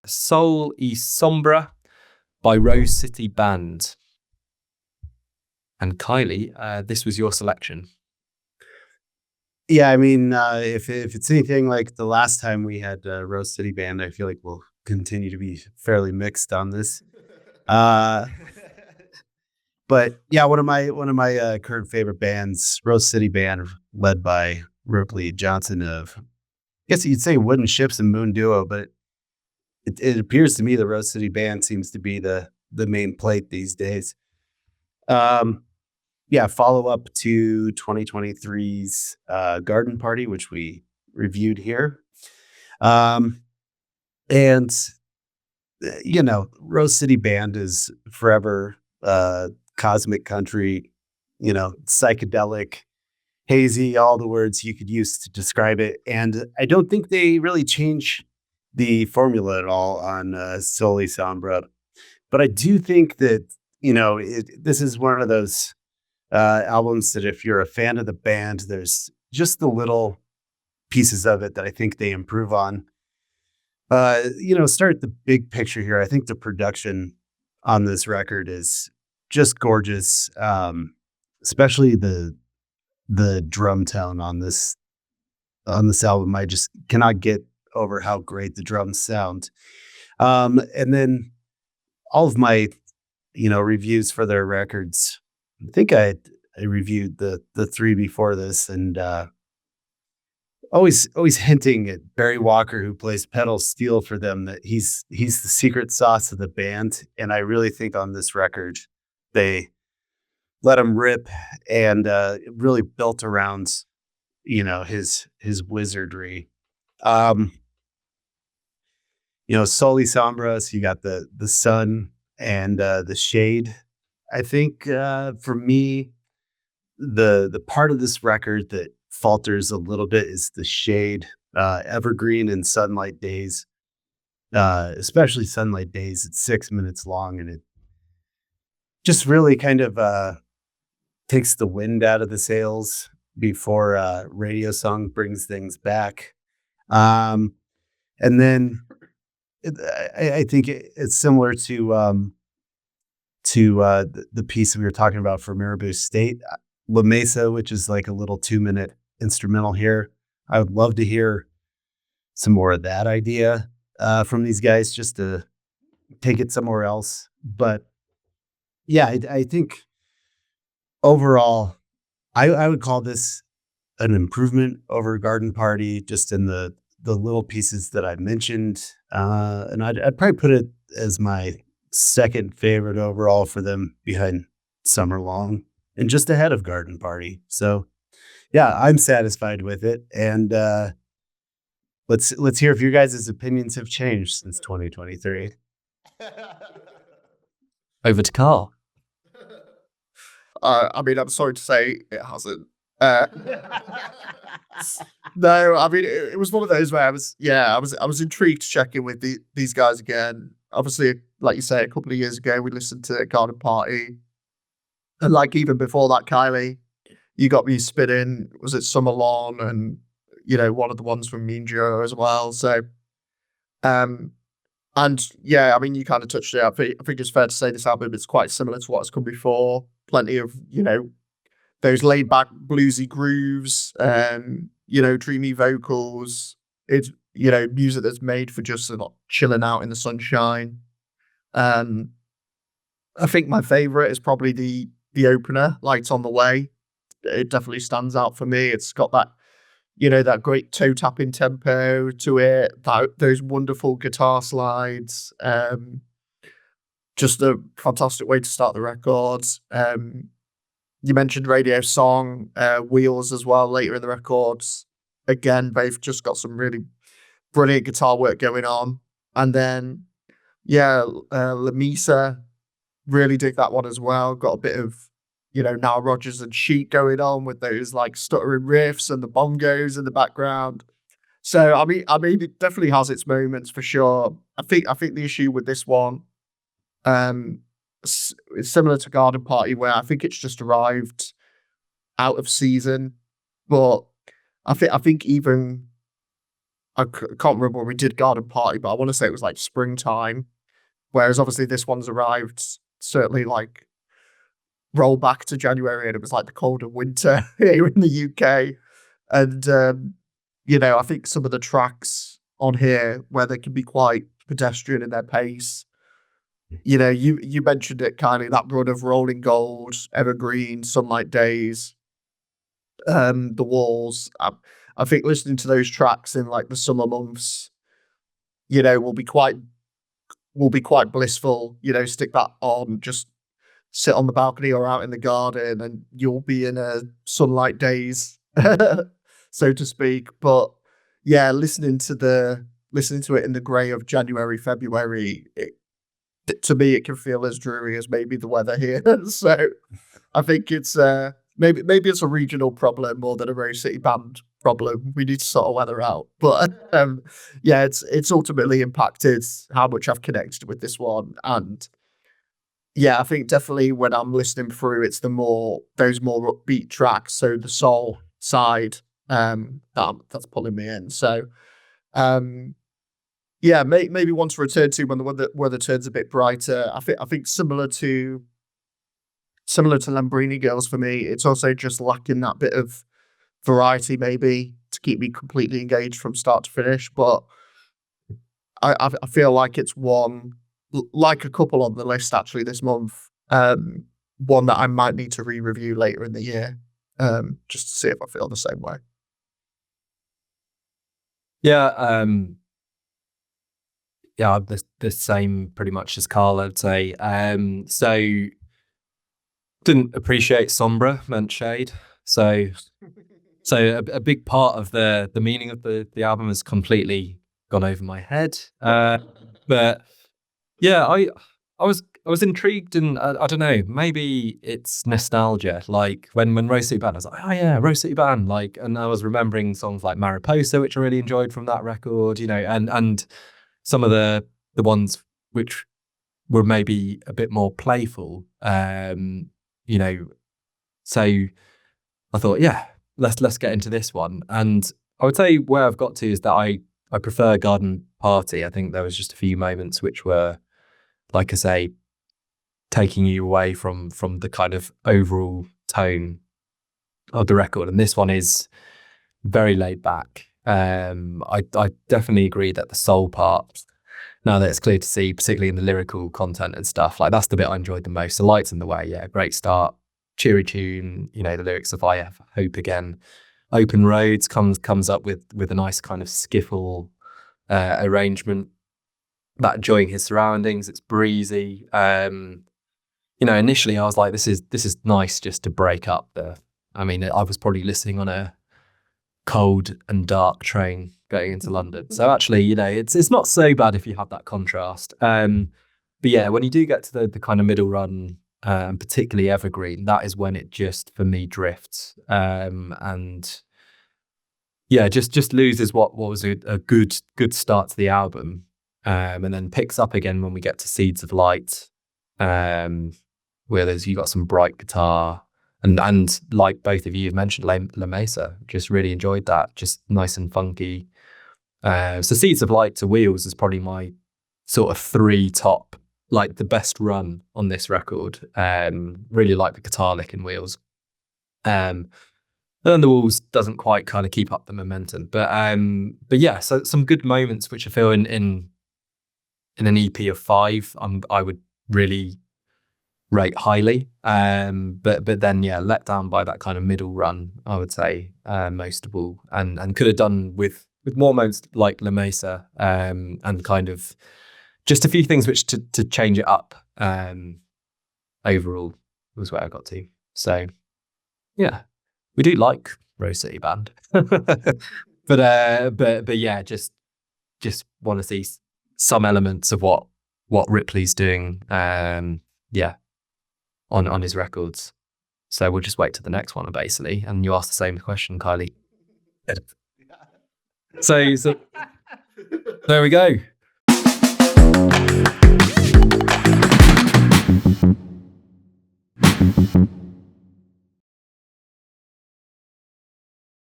Sol Y Sombra by Rose City Band. And Kiley, this was your selection. Yeah, I mean, if it's anything like the last time we had Rose City Band, I feel like we'll continue to be fairly mixed on this. But yeah, one of my current favorite bands, Rose City Band, led by Ripley Johnson of, I guess you'd say Wooden Ships and Moon Duo, but it appears to me the Rose City Band seems to be the main plate these days. Yeah, follow up to 2023's Garden Party, which we reviewed here. And, Rose City Band is forever cosmic country, psychedelic, hazy, all the words you could use to describe it. And I don't think they really change the formula at all on Sol Y Sombra. But I do think that, this is one of those albums that if you're a fan of the band, there's just the little pieces of it that I think they improve on. Start the big picture here. I think the production on this record is just gorgeous, especially the drum tone on this album. I just cannot get over how great the drums sound. And then all of my reviews for their records, I think I reviewed the three before this, and always hinting at Barry Walker, who plays pedal steel for them, that he's the secret sauce of the band. And I really think on this record they let him rip, and really built around his wizardry. Sol Y Sombra, so you got the sun and the shade. I think for me, the part of this record that falters a little bit is the shade. Evergreen and Sunlight Days, especially Sunlight Days. It's 6 minutes long, and it just really kind of takes the wind out of the sails before Radio Song brings things back. And then I think it's similar to the piece we were talking about for Marabou State, La Mesa, which is like a little 2-minute instrumental here. I would love to hear some more of that idea from these guys, just to take it somewhere else. But yeah, I think overall, I would call this an improvement over Garden Party, just in the little pieces that I mentioned. And I'd probably put it as my second favorite overall for them, behind Summer Long and just ahead of Garden Party. So yeah, I'm satisfied with it. And let's hear if your guys' opinions have changed since 2023. Over to Karl. I'm sorry to say it hasn't. No, I mean, it was one of those where I was intrigued to check in with these guys again. Obviously, like you say, a couple of years ago, we listened to Garden Party. And like even before that, Kiley, you got me spinning. Was it Summer Lawn? And, one of the ones from Mean Joe as well. So, and yeah, I mean, you kind of touched it. I think it's fair to say this album is quite similar to what's come before. Plenty of, those laid back bluesy grooves, dreamy vocals. It's, music that's made for just chilling out in the sunshine. I think my favorite is probably the opener, Lights on the Way. It definitely stands out for me. It's got that, that great toe tapping tempo to it, those wonderful guitar slides. Just a fantastic way to start the records. You mentioned Radio Song, Wheels as well later in the records. Again, they've just got some really brilliant guitar work going on. And then, La Mesa, really dig that one as well. Got a bit of, Nile Rodgers and Chic going on with those like stuttering riffs and the bongos in the background. So I mean, it definitely has its moments for sure. I think the issue with this one, it's similar to Garden Party, where I think it's just arrived out of season. But I think even can't remember when we did Garden Party, but I want to say it was like springtime. Whereas obviously this one's arrived certainly like roll back to January, and it was like the colder winter here in the UK. And I think some of the tracks on here where they can be quite pedestrian in their pace. You mentioned it, Kylie, that run of Rolling Gold, Evergreen, Sunlight Days, The Walls. I think listening to those tracks in like the summer months, will be quite blissful. Stick that on, just sit on the balcony or out in the garden, and you'll be in a Sunlight Days, so to speak. But yeah, listening to it in the grey of January, February, to me, it can feel as dreary as maybe the weather here. So I think it's maybe it's a regional problem more than a Rose City Band problem. We need to sort of weather out. But yeah, it's ultimately impacted how much I've connected with this one. And yeah, I think definitely when I'm listening through, it's those more upbeat tracks. So the soul side, that's pulling me in. So yeah, maybe one to return to when the weather turns a bit brighter. I think similar to Lambrini Girls for me, it's also just lacking that bit of variety maybe to keep me completely engaged from start to finish. But I feel like it's one, like a couple on the list actually this month, one that I might need to re-review later in the year, just to see if I feel the same way. Yeah, yeah, the same pretty much as Karl, I'd say. So didn't appreciate Sombra meant shade. So a big part of the meaning of the album has completely gone over my head. But yeah, I was intrigued, and I don't know, maybe it's nostalgia. Like when Rose City Band, I was like, oh yeah, Rose City Band. Like, and I was remembering songs like Mariposa, which I really enjoyed from that record, and some of the ones which were maybe a bit more playful, so I thought, yeah, let's get into this one. And I would say where I've got to is that I prefer Garden Party. I think there was just a few moments which were, like I say, taking you away from the kind of overall tone of the record. And this one is very laid back. I definitely agree that the soul part, now that it's clear to see, particularly in the lyrical content and stuff, like that's the bit I enjoyed the most. The Light's in the Way, yeah, great start, cheery tune. The lyrics of I Have Hope Again. Open Roads comes up with a nice kind of skiffle arrangement, that enjoying his surroundings. It's breezy. Initially I was like, this is nice just to break up I was probably listening on a cold and dark train going into London. So actually, it's not so bad if you have that contrast. But yeah, when you do get to the kind of middle run, particularly Evergreen, that is when it just, for me, drifts. And yeah, just loses what was a good start to the album. And then picks up again when we get to Seeds of Light, where you got some bright guitar. And like both of you have mentioned, La Mesa, just really enjoyed that. Just nice and funky. So Seeds of Light to Wheels is probably my sort of 3 top, like the best run on this record. Really like the guitar lick in Wheels. And then The Walls doesn't quite kind of keep up the momentum. But yeah, so some good moments which I feel in an EP of 5, I would really rate highly. But then yeah, let down by that kind of middle run, I would say, most of all, and could have done with more moments like La Mesa, and kind of just a few things which to change it up. Overall was where I got to. So yeah, we do like Rose City Band, but yeah, just want to see some elements of what Ripley's doing. Yeah. On his records. So we'll just wait to the next one, basically. And you asked the same question, Kylie. So there we go.